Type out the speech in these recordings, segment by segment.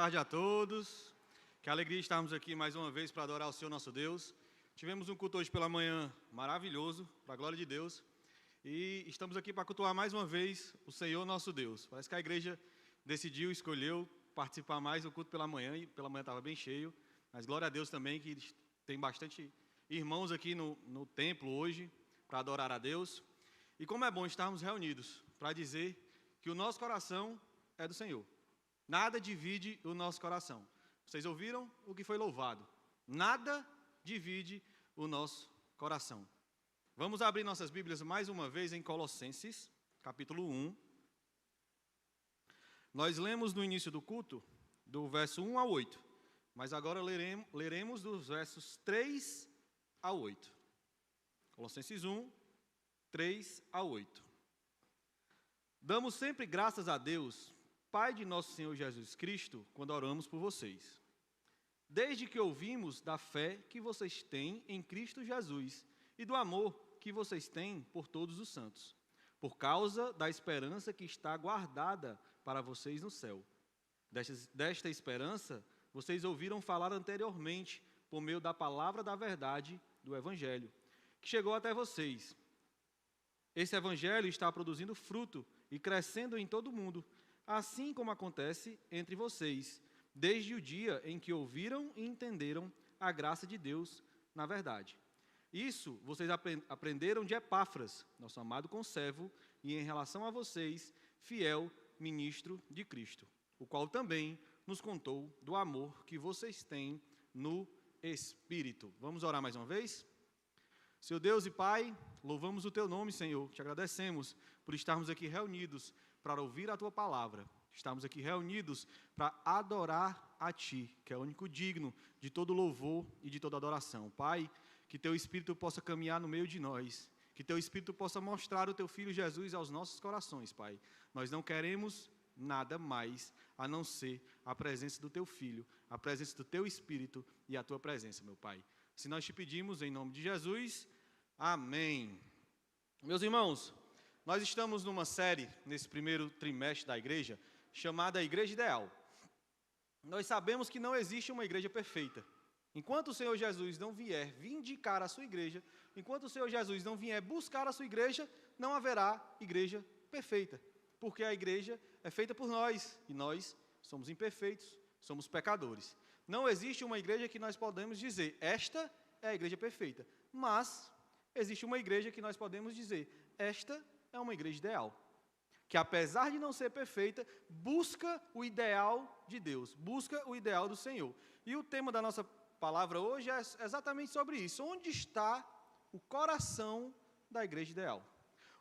tarde a todos. Que alegria estarmos aqui mais uma vez para adorar o Senhor nosso Deus. Tivemos um culto hoje pela manhã maravilhoso, para a glória de Deus. E estamos aqui para cultuar mais uma vez o Senhor nosso Deus. Parece que a igreja decidiu, escolheu participar mais do culto pela manhã, e pela manhã estava bem cheio. Mas glória a Deus também que tem bastante irmãos aqui no templo hoje para adorar a Deus. E como é bom estarmos reunidos para dizer que o nosso coração é do Senhor. Nada divide o nosso coração. Vocês ouviram o que foi louvado? Nada divide o nosso coração. Vamos abrir nossas Bíblias mais uma vez em Colossenses, capítulo 1. Nós lemos no início do culto, do verso 1 ao 8. Mas agora leremos dos versos 3 a 8. Colossenses 1, 3 a 8. Damos sempre graças a Deus, Pai de nosso Senhor Jesus Cristo, quando oramos por vocês. Desde que ouvimos da fé que vocês têm em Cristo Jesus e do amor que vocês têm por todos os santos, por causa da esperança que está guardada para vocês no céu. Desta esperança, vocês ouviram falar anteriormente, por meio da palavra da verdade do Evangelho, que chegou até vocês. Esse Evangelho está produzindo fruto e crescendo em todo o mundo, assim como acontece entre vocês, desde o dia em que ouviram e entenderam a graça de Deus na verdade. Isso vocês aprenderam de Epáfras, nosso amado conservo, e em relação a vocês, fiel ministro de Cristo, o qual também nos contou do amor que vocês têm no Espírito. Vamos orar mais uma vez? Seu Deus e Pai, louvamos o Teu nome, Senhor. Te agradecemos por estarmos aqui reunidos para ouvir a Tua palavra. Estamos aqui reunidos para adorar a Ti, que é o único digno de todo louvor e de toda adoração. Pai, que Teu Espírito possa caminhar no meio de nós, que Teu Espírito possa mostrar o Teu Filho Jesus aos nossos corações, Pai. Nós não queremos nada mais a não ser a presença do Teu Filho, a presença do Teu Espírito e a Tua presença, meu Pai. Se nós te pedimos em nome de Jesus, amém. Meus irmãos, nós estamos numa série, nesse primeiro trimestre da igreja, chamada Igreja Ideal. Nós sabemos que não existe uma igreja perfeita. Enquanto o Senhor Jesus não vier vindicar a sua igreja, enquanto o Senhor Jesus não vier buscar a sua igreja, não haverá igreja perfeita. Porque a igreja é feita por nós, e nós somos imperfeitos, somos pecadores. Não existe uma igreja que nós podemos dizer, esta é a igreja perfeita. Mas existe uma igreja que nós podemos dizer, esta é uma igreja ideal. Que apesar de não ser perfeita, busca o ideal de Deus, busca o ideal do Senhor. E o tema da nossa palavra hoje é exatamente sobre isso. Onde está o coração da igreja ideal?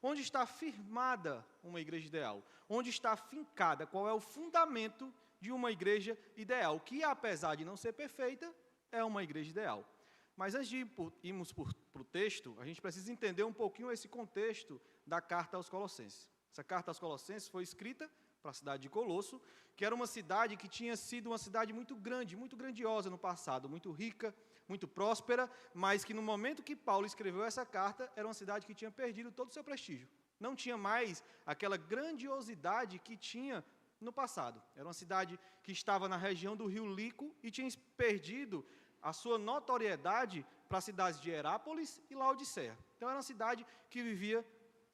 Onde está firmada uma igreja ideal? Onde está fincada? Qual é o fundamento de uma igreja ideal? Que apesar de não ser perfeita, é uma igreja ideal. Mas antes de irmos para o texto, a gente precisa entender um pouquinho esse contexto da carta aos Colossenses. Essa carta aos Colossenses foi escrita para a cidade de Colosso, que era uma cidade que tinha sido uma cidade muito grande, muito grandiosa no passado, muito rica, muito próspera, mas que no momento que Paulo escreveu essa carta, era uma cidade que tinha perdido todo o seu prestígio. Não tinha mais aquela grandiosidade que tinha no passado. Era uma cidade que estava na região do rio Lico e tinha perdido a sua notoriedade para as cidades de Herápolis e Laodiceia. Então era uma cidade que vivia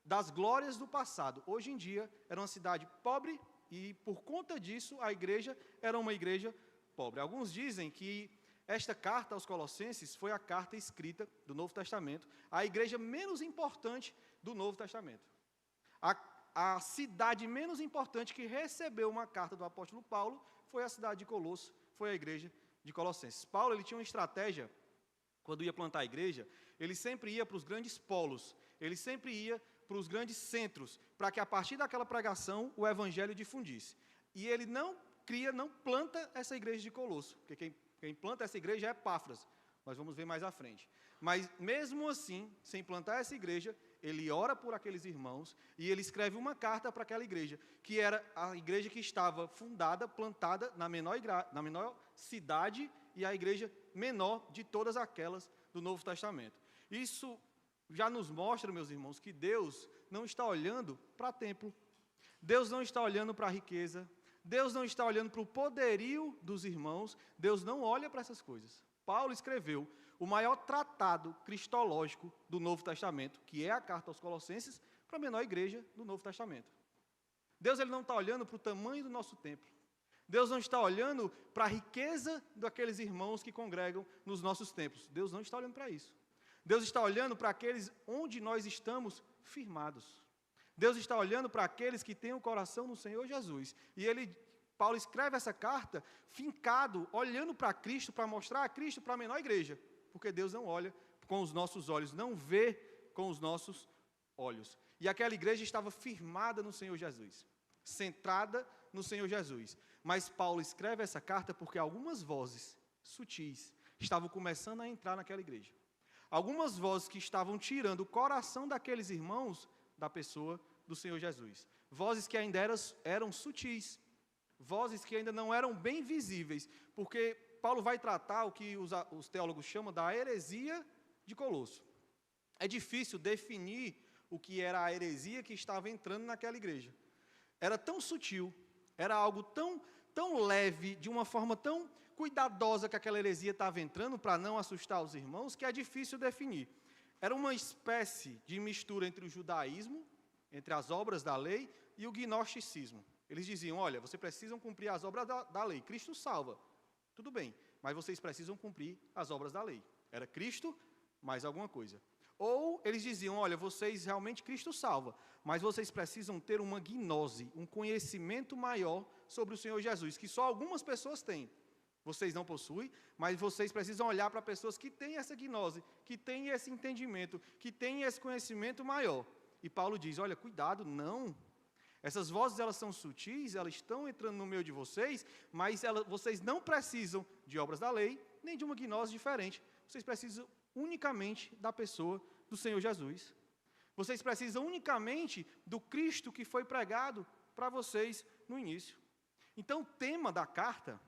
das glórias do passado. Hoje em dia, era uma cidade pobre e, por conta disso, a igreja era uma igreja pobre. Alguns dizem que esta carta aos Colossenses foi a carta escrita do Novo Testamento, a igreja menos importante do Novo Testamento. A cidade menos importante que recebeu uma carta do apóstolo Paulo foi a cidade de Colosso, foi a igreja de Colossenses. Paulo ele tinha uma estratégia, quando ia plantar a igreja, ele sempre ia para os grandes polos, ele sempre ia para os grandes centros, para que a partir daquela pregação o evangelho difundisse. E ele não planta essa igreja de Colosso, porque quem planta essa igreja é Epáfras, nós vamos ver mais à frente. Mas mesmo assim, sem plantar essa igreja, ele ora por aqueles irmãos e ele escreve uma carta para aquela igreja, que era a igreja que estava fundada, plantada na menor cidade e a igreja menor de todas aquelas do Novo Testamento. Isso já nos mostra, meus irmãos, que Deus não está olhando para templo, Deus não está olhando para a riqueza, Deus não está olhando para o poderio dos irmãos, Deus não olha para essas coisas. Paulo escreveu o maior tratado cristológico do Novo Testamento, que é a carta aos Colossenses, para a menor igreja do Novo Testamento. Deus ele não está olhando para o tamanho do nosso templo. Deus não está olhando para a riqueza daqueles irmãos que congregam nos nossos templos. Deus não está olhando para isso. Deus está olhando para aqueles onde nós estamos firmados. Deus está olhando para aqueles que têm o coração no Senhor Jesus. E Paulo escreve essa carta fincado, olhando para Cristo, para mostrar a Cristo para a menor igreja. Porque Deus não olha com os nossos olhos, não vê com os nossos olhos. E aquela igreja estava firmada no Senhor Jesus, centrada no Senhor Jesus. Mas Paulo escreve essa carta porque algumas vozes sutis estavam começando a entrar naquela igreja. Algumas vozes que estavam tirando o coração daqueles irmãos da pessoa do Senhor Jesus. Vozes que ainda eram sutis, vozes que ainda não eram bem visíveis, porque Paulo vai tratar o que os teólogos chamam da heresia de Colosso. É difícil definir o que era a heresia que estava entrando naquela igreja. Era tão sutil, era algo tão leve, de uma forma tão cuidadosa que aquela heresia estava entrando para não assustar os irmãos, que é difícil definir. Era uma espécie de mistura entre o judaísmo, entre as obras da lei, e o gnosticismo. Eles diziam, olha, vocês precisam cumprir as obras da lei. Cristo salva. Tudo bem, mas vocês precisam cumprir as obras da lei. Era Cristo, mais alguma coisa. Ou eles diziam, olha, vocês realmente Cristo salva, mas vocês precisam ter uma gnose, um conhecimento maior sobre o Senhor Jesus, que só algumas pessoas têm. Vocês não possuem, mas vocês precisam olhar para pessoas que têm essa gnose, que têm esse entendimento, que têm esse conhecimento maior. E Paulo diz, olha, cuidado, não. Essas vozes, elas são sutis, elas estão entrando no meio de vocês, mas vocês não precisam de obras da lei, nem de uma gnose diferente. Vocês precisam unicamente da pessoa do Senhor Jesus. Vocês precisam unicamente do Cristo que foi pregado para vocês no início. Então, o tema da carta,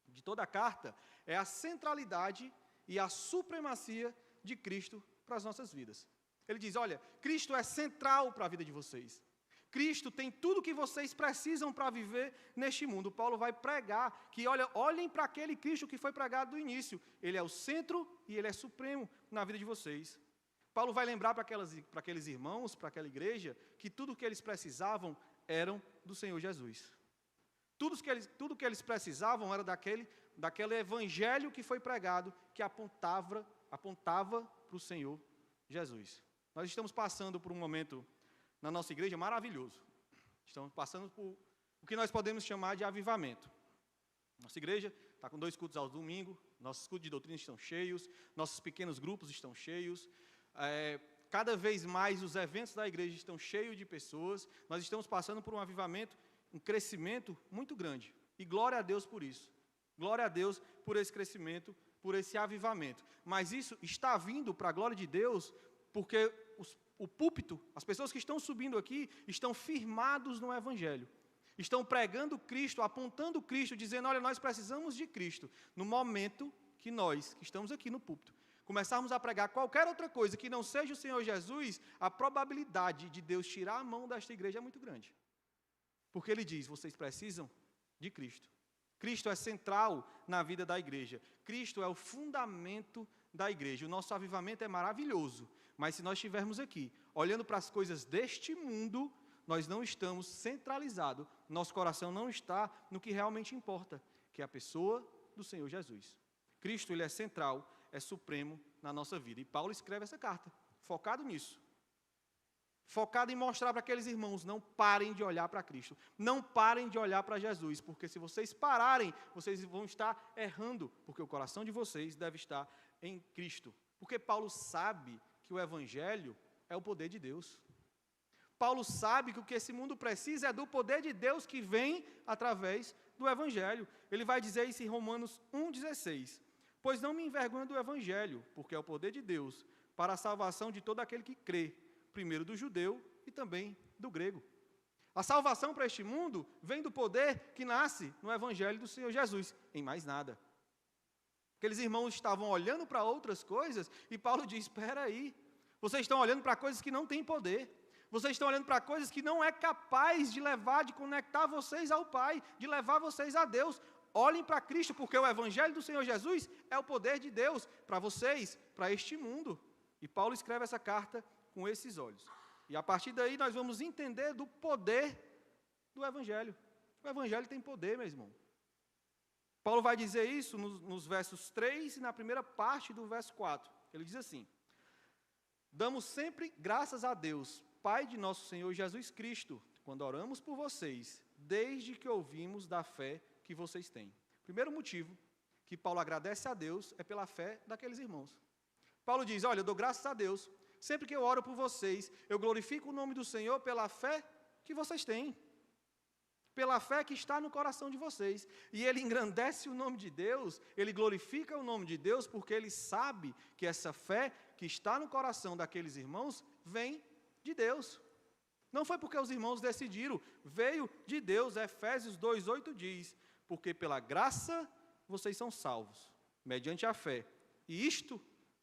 de toda a carta, é a centralidade e a supremacia de Cristo para as nossas vidas. Ele diz, olha, Cristo é central para a vida de vocês. Cristo tem tudo o que vocês precisam para viver neste mundo. Paulo vai pregar que, olha, olhem para aquele Cristo que foi pregado do início. Ele é o centro e ele é supremo na vida de vocês. Paulo vai lembrar para aqueles irmãos, para aquela igreja, que tudo o que eles precisavam eram do Senhor Jesus. Tudo que eles precisavam era daquele evangelho que foi pregado, que apontava para o Senhor Jesus. Nós estamos passando por um momento na nossa igreja maravilhoso. Estamos passando por o que nós podemos chamar de avivamento. Nossa igreja está com 2 cultos ao domingo, nossos cultos de doutrina estão cheios, nossos pequenos grupos estão cheios, cada vez mais os eventos da igreja estão cheios de pessoas. Nós estamos passando por um avivamento, um crescimento muito grande. E glória a Deus por isso. Glória a Deus por esse crescimento, por esse avivamento. Mas isso está vindo para a glória de Deus, porque o púlpito, as pessoas que estão subindo aqui, estão firmados no Evangelho. Estão pregando Cristo, apontando Cristo, dizendo, olha, nós precisamos de Cristo. No momento que nós, que estamos aqui no púlpito, começarmos a pregar qualquer outra coisa que não seja o Senhor Jesus, a probabilidade de Deus tirar a mão desta igreja é muito grande. Porque Ele diz, vocês precisam de Cristo. Cristo é central na vida da igreja. Cristo é o fundamento da igreja. O nosso avivamento é maravilhoso, mas se nós estivermos aqui, olhando para as coisas deste mundo, nós não estamos centralizados, nosso coração não está no que realmente importa, que é a pessoa do Senhor Jesus. Cristo, Ele é central, é supremo na nossa vida. E Paulo escreve essa carta, focado nisso. Focado em mostrar para aqueles irmãos, não parem de olhar para Cristo, não parem de olhar para Jesus, porque se vocês pararem, vocês vão estar errando, porque o coração de vocês deve estar em Cristo. Porque Paulo sabe que o Evangelho é o poder de Deus. Paulo sabe que o que esse mundo precisa é do poder de Deus que vem através do Evangelho. Ele vai dizer isso em Romanos 1,16. Pois não me envergonho do Evangelho, porque é o poder de Deus para a salvação de todo aquele que crê, primeiro do judeu e também do grego. A salvação para este mundo vem do poder que nasce no Evangelho do Senhor Jesus, em mais nada. Aqueles irmãos estavam olhando para outras coisas e Paulo diz, espera aí, vocês estão olhando para coisas que não têm poder. Vocês estão olhando para coisas que não é capaz de levar, de conectar vocês ao Pai, de levar vocês a Deus. Olhem para Cristo, porque o Evangelho do Senhor Jesus é o poder de Deus para vocês, para este mundo. E Paulo escreve essa carta com esses olhos. E a partir daí nós vamos entender do poder do Evangelho. O Evangelho tem poder, meu irmão. Paulo vai dizer isso nos versos 3 e na primeira parte do verso 4. Ele diz assim: damos sempre graças a Deus, Pai de nosso Senhor Jesus Cristo, quando oramos por vocês, desde que ouvimos da fé que vocês têm. Primeiro motivo que Paulo agradece a Deus é pela fé daqueles irmãos. Paulo diz: olha, eu dou graças a Deus, sempre que eu oro por vocês, eu glorifico o nome do Senhor pela fé que vocês têm, pela fé que está no coração de vocês. E ele engrandece o nome de Deus, ele glorifica o nome de Deus, porque ele sabe que essa fé que está no coração daqueles irmãos vem de Deus. Não foi porque os irmãos decidiram, veio de Deus. Efésios 2:8 diz: porque pela graça vocês são salvos, mediante a fé. E isto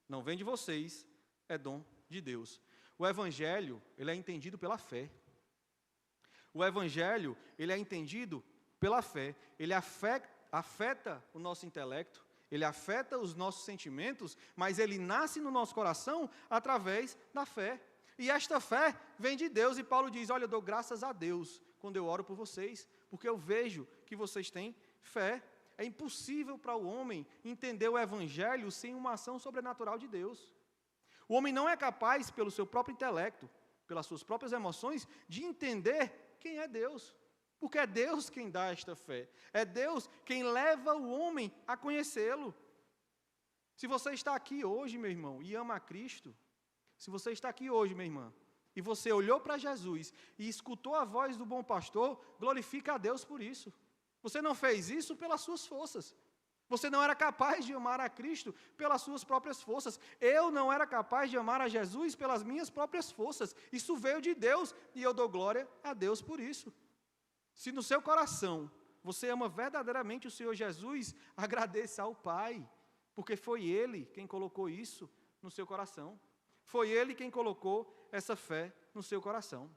não vem de vocês, é dom de Deus. O Evangelho, ele é entendido pela fé. O Evangelho, ele é entendido pela fé. Ele afeta o nosso intelecto, ele afeta os nossos sentimentos, mas ele nasce no nosso coração através da fé. E esta fé vem de Deus, e Paulo diz: olha, eu dou graças a Deus quando eu oro por vocês, porque eu vejo que vocês têm fé. É impossível para o homem entender o Evangelho sem uma ação sobrenatural de Deus. O homem não é capaz, pelo seu próprio intelecto, pelas suas próprias emoções, de entender quem é Deus. Porque é Deus quem dá esta fé. É Deus quem leva o homem a conhecê-lo. Se você está aqui hoje, meu irmão, e ama a Cristo, se você está aqui hoje, minha irmã, e você olhou para Jesus e escutou a voz do bom pastor, glorifica a Deus por isso. Você não fez isso pelas suas forças. Você não era capaz de amar a Cristo pelas suas próprias forças. Eu não era capaz de amar a Jesus pelas minhas próprias forças. Isso veio de Deus e eu dou glória a Deus por isso. Se no seu coração você ama verdadeiramente o Senhor Jesus, agradeça ao Pai, porque foi Ele quem colocou isso no seu coração. Foi Ele quem colocou essa fé no seu coração.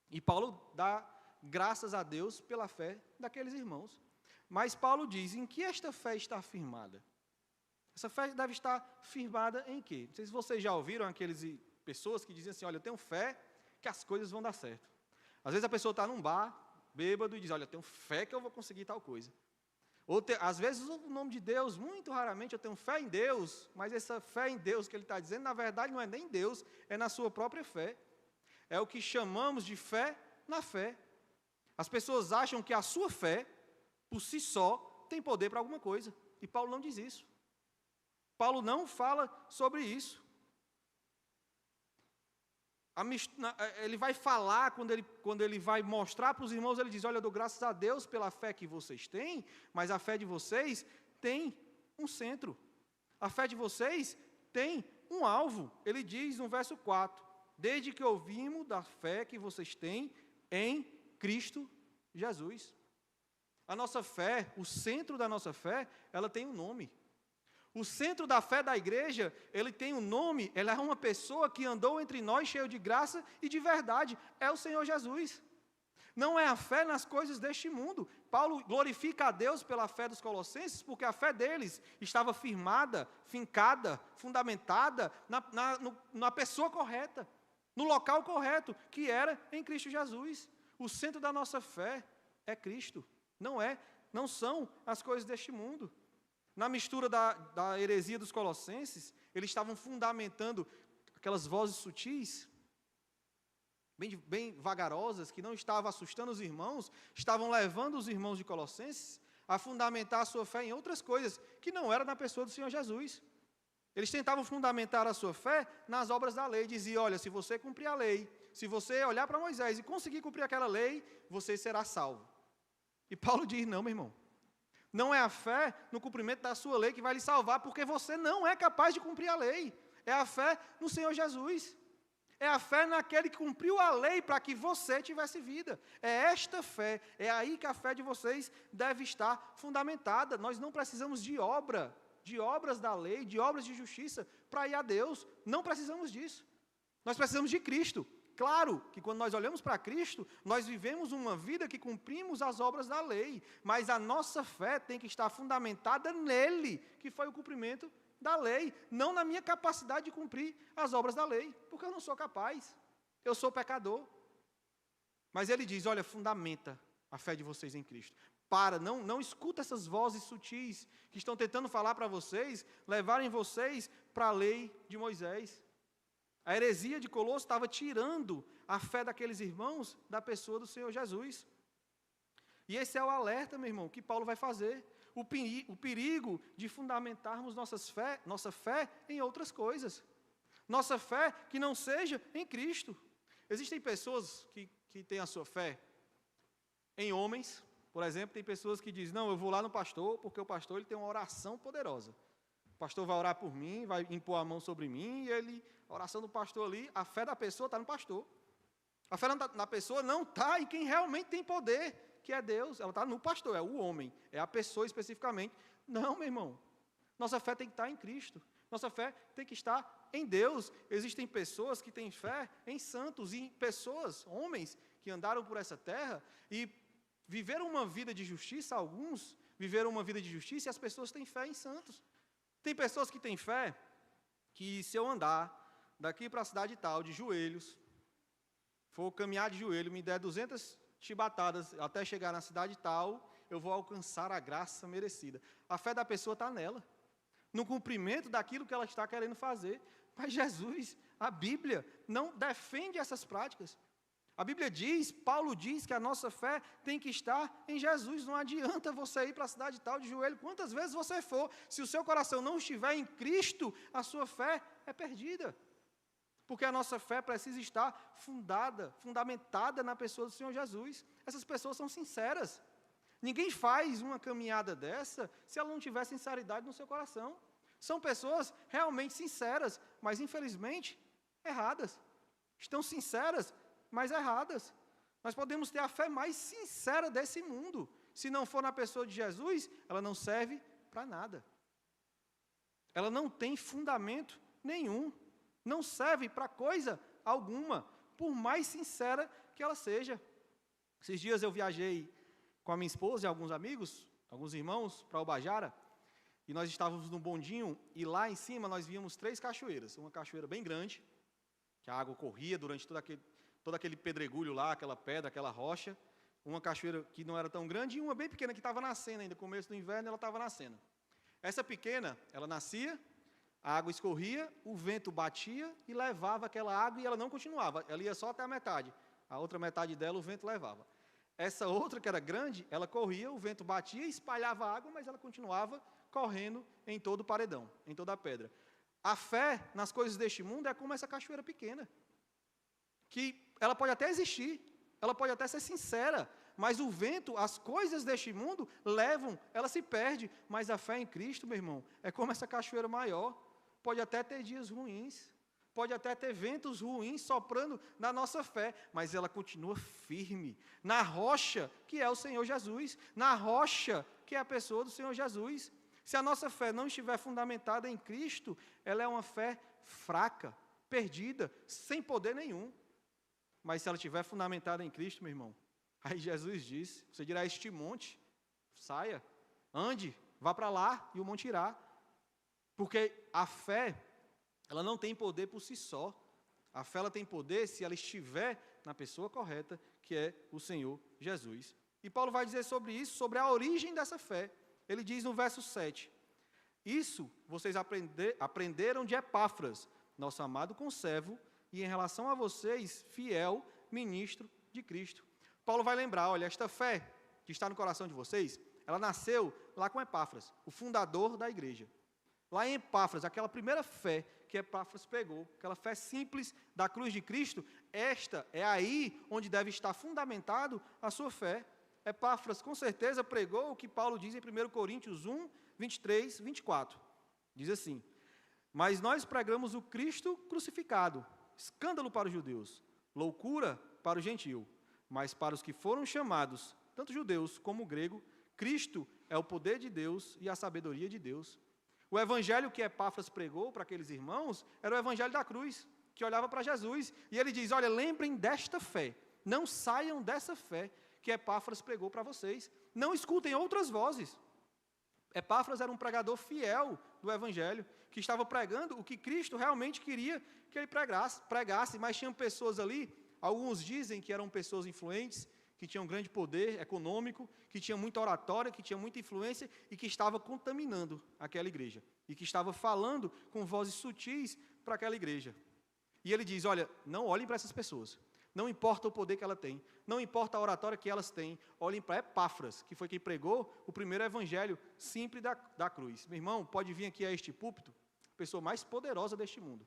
E Paulo dá graças a Deus pela fé daqueles irmãos. Mas Paulo diz: em que esta fé está firmada? Essa fé deve estar firmada em quê? Não sei se vocês já ouviram aquelas pessoas que dizem assim: olha, eu tenho fé que as coisas vão dar certo. Às vezes a pessoa está num bar, bêbado, e diz: olha, eu tenho fé que eu vou conseguir tal coisa. Ou às vezes o nome de Deus, muito raramente eu tenho fé em Deus, mas essa fé em Deus que ele está dizendo, na verdade não é nem Deus, é na sua própria fé. É o que chamamos de fé na fé. As pessoas acham que a sua fé, por si só, tem poder para alguma coisa. E Paulo não diz isso. Paulo não fala sobre isso. Ele vai falar, quando ele vai mostrar para os irmãos, ele diz: olha, eu dou graças a Deus pela fé que vocês têm, mas a fé de vocês tem um centro. A fé de vocês tem um alvo. Ele diz no verso 4, desde que ouvimos da fé que vocês têm em Cristo Jesus. A nossa fé, o centro da nossa fé, ela tem um nome. O centro da fé da igreja, ele tem um nome, ela é uma pessoa que andou entre nós cheio de graça e de verdade, é o Senhor Jesus. Não é a fé nas coisas deste mundo. Paulo glorifica a Deus pela fé dos colossenses, porque a fé deles estava firmada, fincada, fundamentada na pessoa correta, no local correto, que era em Cristo Jesus. O centro da nossa fé é Cristo, não são as coisas deste mundo. Na mistura da heresia dos colossenses, eles estavam fundamentando aquelas vozes sutis, bem vagarosas, que não estavam assustando os irmãos, estavam levando os irmãos de Colossenses a fundamentar a sua fé em outras coisas, que não era na pessoa do Senhor Jesus. Eles tentavam fundamentar a sua fé nas obras da lei, diziam: olha, se você cumprir a lei, se você olhar para Moisés e conseguir cumprir aquela lei, você será salvo. E Paulo diz: não, meu irmão, não é a fé no cumprimento da sua lei que vai lhe salvar, porque você não é capaz de cumprir a lei. É a fé no Senhor Jesus. É a fé naquele que cumpriu a lei para que você tivesse vida. É esta fé, é aí que a fé de vocês deve estar fundamentada. Nós não precisamos de obras da lei, de obras de justiça para ir a Deus. Não precisamos disso. Nós precisamos de Cristo. claro que quando nós olhamos para Cristo, nós vivemos uma vida que cumprimos as obras da lei, mas a nossa fé tem que estar fundamentada nele, que foi o cumprimento da lei, não na minha capacidade de cumprir as obras da lei, porque eu não sou capaz, eu sou pecador. Mas ele diz, olha, fundamenta a fé de vocês em Cristo. Não escuta essas vozes sutis que estão tentando falar para vocês, levarem vocês para a lei de Moisés. A heresia de Colosso estava tirando a fé daqueles irmãos da pessoa do Senhor Jesus. E esse é o alerta, meu irmão, que Paulo vai fazer. O perigo de fundamentarmos nossa fé em outras coisas. Nossa fé que não seja em Cristo. Existem pessoas que têm a sua fé em homens. Por exemplo, tem pessoas que dizem, não, eu vou lá no pastor, porque o pastor ele tem uma oração poderosa. O pastor vai orar por mim, vai impor a mão sobre mim, e a oração do pastor ali, a fé da pessoa está no pastor. A fé na pessoa não está em quem realmente tem poder, que é Deus. Ela está no pastor, é o homem, é a pessoa especificamente. Não, meu irmão. Nossa fé tem que estar em Cristo. Nossa fé tem que estar em Deus. Existem pessoas que têm fé em santos, e pessoas, homens, que andaram por essa terra e viveram uma vida de justiça, alguns viveram uma vida de justiça, e as pessoas têm fé em santos. Tem pessoas que têm fé que se eu andar daqui para a cidade tal, de joelhos, for caminhar de joelho, me der 200 chibatadas até chegar na cidade tal, eu vou alcançar a graça merecida. A fé da pessoa está nela, no cumprimento daquilo que ela está querendo fazer. Mas Jesus, a Bíblia, não defende essas práticas. A Bíblia diz, Paulo diz que a nossa fé tem que estar em Jesus. Não adianta você ir para a cidade tal de joelho, quantas vezes você for. Se o seu coração não estiver em Cristo, a sua fé é perdida. Porque a nossa fé precisa estar fundamentada na pessoa do Senhor Jesus. Essas pessoas são sinceras. Ninguém faz uma caminhada dessa se ela não tiver sinceridade no seu coração. São pessoas realmente sinceras, mas infelizmente erradas. Estão sinceras, mas erradas. Nós podemos ter a fé mais sincera desse mundo. Se não for na pessoa de Jesus, ela não serve para nada. Ela não tem fundamento nenhum. Não serve para coisa alguma, por mais sincera que ela seja. Esses dias eu viajei com a minha esposa e alguns amigos, alguns irmãos, para Ubajara, e nós estávamos num bondinho, e lá em cima nós víamos 3 cachoeiras. Uma cachoeira bem grande, que a água corria durante todo aquele pedregulho lá, aquela pedra, aquela rocha. Uma cachoeira que não era tão grande, e uma bem pequena que estava nascendo ainda, no começo do inverno ela estava nascendo. Essa pequena, ela nascia, a água escorria, o vento batia e levava aquela água, e ela não continuava, ela ia só até a metade. A outra metade dela o vento levava. Essa outra, que era grande, ela corria, o vento batia e espalhava a água, mas ela continuava correndo em todo o paredão, em toda a pedra. A fé nas coisas deste mundo é como essa cachoeira pequena, que ela pode até existir, ela pode até ser sincera, mas o vento, as coisas deste mundo levam, ela se perde. Mas a fé em Cristo, meu irmão, é como essa cachoeira maior. Pode até ter dias ruins, pode até ter ventos ruins soprando na nossa fé, mas ela continua firme, na rocha que é o Senhor Jesus, na rocha que é a pessoa do Senhor Jesus. Se a nossa fé não estiver fundamentada em Cristo, ela é uma fé fraca, perdida, sem poder nenhum. Mas se ela estiver fundamentada em Cristo, meu irmão, aí Jesus diz, você dirá a este monte, saia, ande, vá para lá, e o monte irá. Porque a fé, ela não tem poder por si só. A fé ela tem poder se ela estiver na pessoa correta, que é o Senhor Jesus. E Paulo vai dizer sobre isso, sobre a origem dessa fé. Ele diz no verso 7, isso vocês aprenderam de Epáfras, nosso amado conservo, e em relação a vocês, fiel ministro de Cristo. Paulo vai lembrar, olha, esta fé que está no coração de vocês, ela nasceu lá com Epáfras, o fundador da igreja. Lá em Epáfras, aquela primeira fé que Epáfras pegou, aquela fé simples da cruz de Cristo, esta é aí onde deve estar fundamentado a sua fé. Epáfras, com certeza, pregou o que Paulo diz em 1 Coríntios 1, 23, 24. Diz assim, mas nós pregamos o Cristo crucificado, escândalo para os judeus, loucura para o gentio, mas para os que foram chamados, tanto judeus como grego, Cristo é o poder de Deus e a sabedoria de Deus. O evangelho que Epáfras pregou para aqueles irmãos era o evangelho da cruz. que olhava para Jesus. E ele diz, olha, lembrem desta fé. Não saiam dessa fé que Epáfras pregou para vocês. Não escutem outras vozes. Epáfras era um pregador fiel do Evangelho, que estava pregando o que Cristo realmente queria que ele pregasse, mas tinham pessoas ali, alguns dizem que eram pessoas influentes, que tinham grande poder econômico, que tinham muita oratória, que tinham muita influência e que estava contaminando aquela igreja, e que estava falando com vozes sutis para aquela igreja. E ele diz, olha, não olhem para essas pessoas, não importa o poder que ela tem, não importa a oratória que elas têm, olhem para Epáfras, que foi quem pregou o primeiro evangelho simples da cruz. Meu irmão, pode vir aqui a este púlpito, a pessoa mais poderosa deste mundo.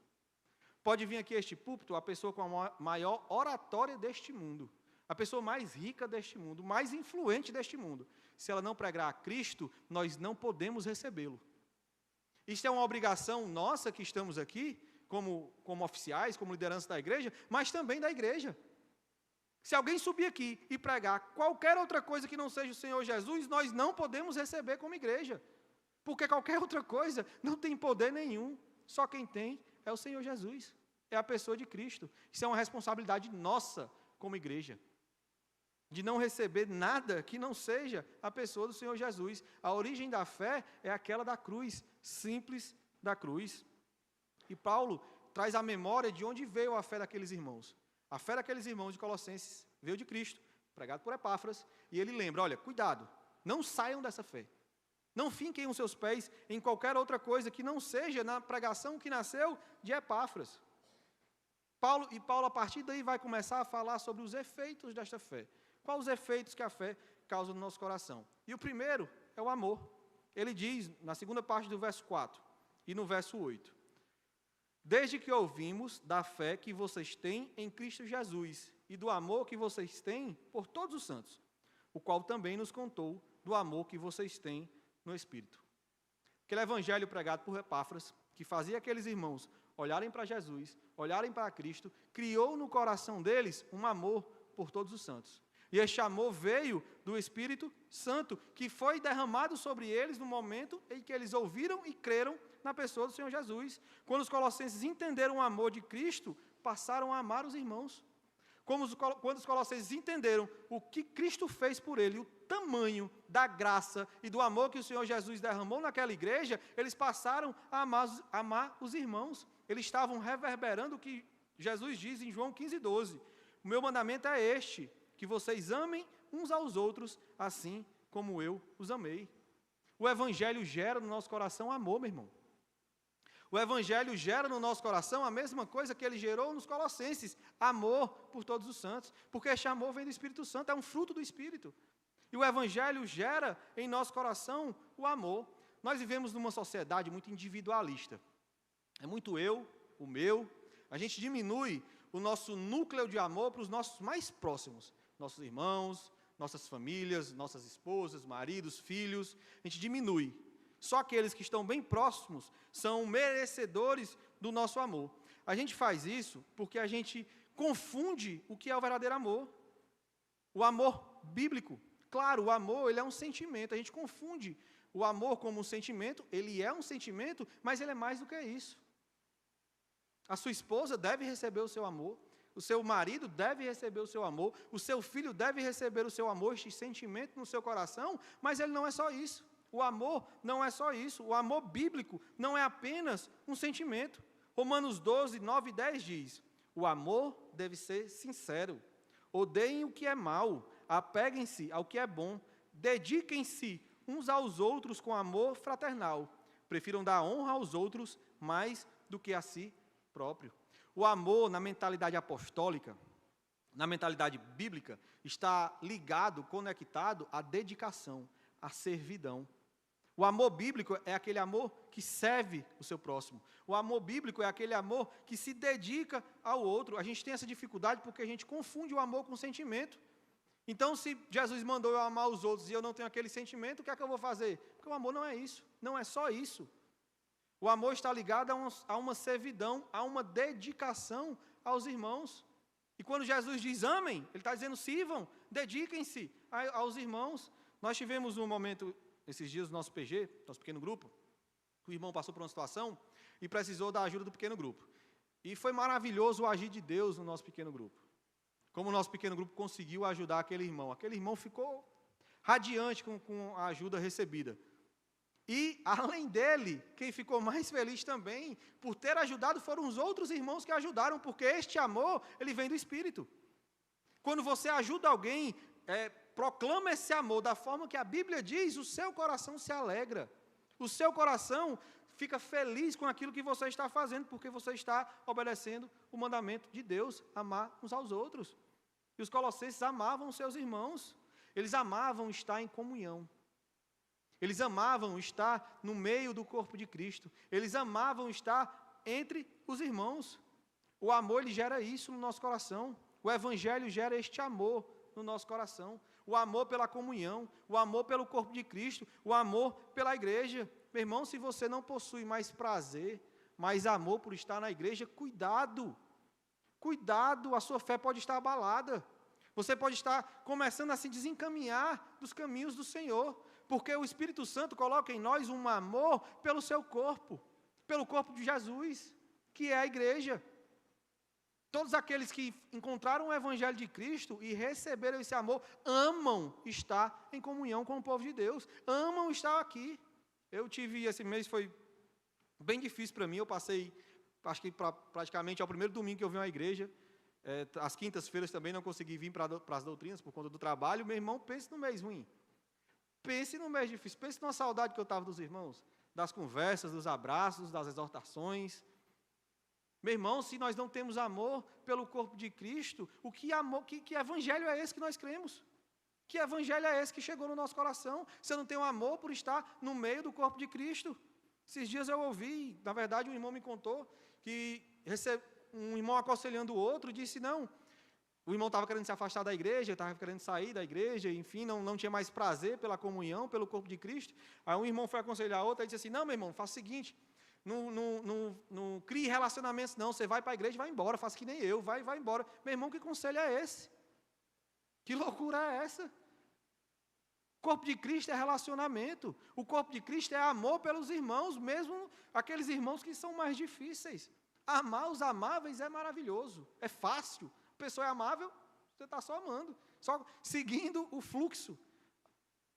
Pode vir aqui a este púlpito a pessoa com a maior oratória deste mundo, a pessoa mais rica deste mundo, mais influente deste mundo. Se ela não pregar a Cristo, nós não podemos recebê-lo. Isso é uma obrigação nossa que estamos aqui, como oficiais, como liderança da igreja, mas também da igreja. Se alguém subir aqui e pregar qualquer outra coisa que não seja o Senhor Jesus, nós não podemos receber como igreja, porque qualquer outra coisa não tem poder nenhum, só quem tem é o Senhor Jesus, é a pessoa de Cristo. Isso é uma responsabilidade nossa como igreja, de não receber nada que não seja a pessoa do Senhor Jesus. A origem da fé é aquela da cruz, simples da cruz. E Paulo traz à memória de onde veio a fé daqueles irmãos. A fé daqueles irmãos de Colossenses veio de Cristo, pregado por Epáfras, e ele lembra, olha, cuidado, não saiam dessa fé. Não finquem os seus pés em qualquer outra coisa que não seja na pregação que nasceu de Epáfras. Paulo, a partir daí, vai começar a falar sobre os efeitos desta fé. Quais os efeitos que a fé causa no nosso coração? E o primeiro é o amor. Ele diz, na segunda parte do verso 4 e no verso 8, desde que ouvimos da fé que vocês têm em Cristo Jesus e do amor que vocês têm por todos os santos, o qual também nos contou do amor que vocês têm no Espírito. Aquele evangelho pregado por Epáfras, que fazia aqueles irmãos olharem para Jesus, olharem para Cristo, criou no coração deles um amor por todos os santos. E este amor veio do Espírito Santo, que foi derramado sobre eles no momento em que eles ouviram e creram na pessoa do Senhor Jesus. Quando os colossenses entenderam o amor de Cristo, passaram a amar os irmãos. Quando os colossenses entenderam o que Cristo fez por ele, o tamanho da graça e do amor que o Senhor Jesus derramou naquela igreja, eles passaram a amar os irmãos. Eles estavam reverberando o que Jesus diz em João 15:12. O meu mandamento é este, que vocês amem uns aos outros, assim como eu os amei. O Evangelho gera no nosso coração amor, meu irmão. O Evangelho gera no nosso coração a mesma coisa que ele gerou nos Colossenses, amor por todos os santos, porque este amor vem do Espírito Santo, é um fruto do Espírito. E o Evangelho gera em nosso coração o amor. Nós vivemos numa sociedade muito individualista. É muito eu, o meu. A gente diminui o nosso núcleo de amor para os nossos mais próximos, nossos irmãos, nossas famílias, nossas esposas, maridos, filhos. A gente diminui. Só aqueles que estão bem próximos são merecedores do nosso amor. A gente faz isso porque a gente confunde o que é o verdadeiro amor. O amor bíblico. Claro, o amor, ele é um sentimento. A gente confunde o amor como um sentimento. Ele é um sentimento, mas ele é mais do que isso. A sua esposa deve receber o seu amor. O seu marido deve receber o seu amor. O seu filho deve receber o seu amor, este sentimento no seu coração. Mas ele não é só isso. O amor não é só isso. O amor bíblico não é apenas um sentimento. Romanos 12, 9 e 10 diz: o amor deve ser sincero. Odeiem o que é mal. Apeguem-se ao que é bom. Dediquem-se uns aos outros com amor fraternal. Prefiram dar honra aos outros mais do que a si próprio. O amor, na mentalidade apostólica, na mentalidade bíblica, está ligado, conectado à dedicação, à servidão. O amor bíblico é aquele amor que serve o seu próximo. O amor bíblico é aquele amor que se dedica ao outro. A gente tem essa dificuldade porque a gente confunde o amor com sentimento. Então, se Jesus mandou eu amar os outros e eu não tenho aquele sentimento, o que é que eu vou fazer? Porque o amor não é isso, não é só isso. O amor está ligado a uma servidão, a uma dedicação aos irmãos. E quando Jesus diz amem, ele está dizendo sirvam, dediquem-se aos irmãos. Nós tivemos um momento, esses dias, no nosso PG, nosso pequeno grupo, que o irmão passou por uma situação e precisou da ajuda do pequeno grupo. E foi maravilhoso o agir de Deus no nosso pequeno grupo. Como o nosso pequeno grupo conseguiu ajudar aquele irmão. Aquele irmão ficou radiante com a ajuda recebida. E, além dele, quem ficou mais feliz também, por ter ajudado, foram os outros irmãos que ajudaram, porque este amor, ele vem do Espírito. Quando você ajuda alguém, proclama esse amor da forma que a Bíblia diz, o seu coração se alegra. O seu coração fica feliz com aquilo que você está fazendo, porque você está obedecendo o mandamento de Deus, amar uns aos outros. E os colossenses amavam os seus irmãos. Eles amavam estar em comunhão. Eles amavam estar no meio do corpo de Cristo. Eles amavam estar entre os irmãos. O amor, ele gera isso no nosso coração. O Evangelho gera este amor no nosso coração. O amor pela comunhão, o amor pelo corpo de Cristo, o amor pela igreja. Meu irmão, se você não possui mais prazer, mais amor por estar na igreja, cuidado. Cuidado, a sua fé pode estar abalada. Você pode estar começando a se desencaminhar dos caminhos do Senhor, porque o Espírito Santo coloca em nós um amor pelo seu corpo, pelo corpo de Jesus, que é a igreja. Todos aqueles que encontraram o Evangelho de Cristo e receberam esse amor, amam estar em comunhão com o povo de Deus, amam estar aqui. Eu tive, esse mês foi bem difícil para mim, eu passei, acho que praticamente é o primeiro domingo que eu vim à igreja, às quintas-feiras também não consegui vir para as doutrinas por conta do trabalho. Meu irmão, pense no mês ruim, pense no mês difícil, pense numa saudade que eu estava dos irmãos, das conversas, dos abraços, das exortações. Meu irmão, se nós não temos amor pelo corpo de Cristo, que evangelho é esse que nós cremos? Que evangelho é esse que chegou no nosso coração? Você não tem um amor por estar no meio do corpo de Cristo? Esses dias eu ouvi, na verdade um irmão me contou, que um irmão aconselhando o outro, disse não, o irmão estava querendo se afastar da igreja, estava querendo sair da igreja, enfim, não tinha mais prazer pela comunhão, pelo corpo de Cristo. Aí um irmão foi aconselhar outro e disse assim, não, meu irmão, faça o seguinte, não crie relacionamentos não, você vai para a igreja e vai embora, faça que nem eu, vai embora. Meu irmão, que conselho é esse? Que loucura é essa? O corpo de Cristo é relacionamento, o corpo de Cristo é amor pelos irmãos, mesmo aqueles irmãos que são mais difíceis. Amar os amáveis é maravilhoso, é fácil. A pessoa é amável, você está só amando, só seguindo o fluxo.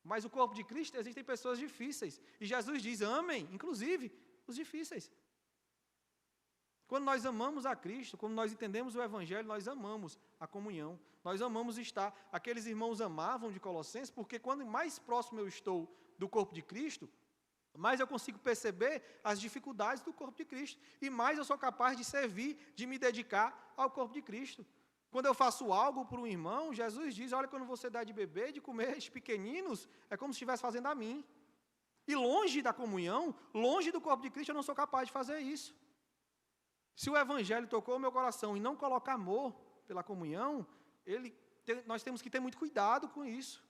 Mas o corpo de Cristo, existem pessoas difíceis. E Jesus diz, amem, inclusive, os difíceis. Quando nós amamos a Cristo, quando nós entendemos o Evangelho, nós amamos a comunhão, nós amamos estar. Aqueles irmãos amavam de Colossenses, porque quando mais próximo eu estou do corpo de Cristo, mais eu consigo perceber as dificuldades do corpo de Cristo, e mais eu sou capaz de servir, de me dedicar ao corpo de Cristo. Quando eu faço algo por um irmão, Jesus diz, olha, quando você dá de beber, de comer estes pequeninos, é como se estivesse fazendo a mim. E longe da comunhão, longe do corpo de Cristo, eu não sou capaz de fazer isso. Se o Evangelho tocou o meu coração e não coloca amor pela comunhão, nós temos que ter muito cuidado com isso,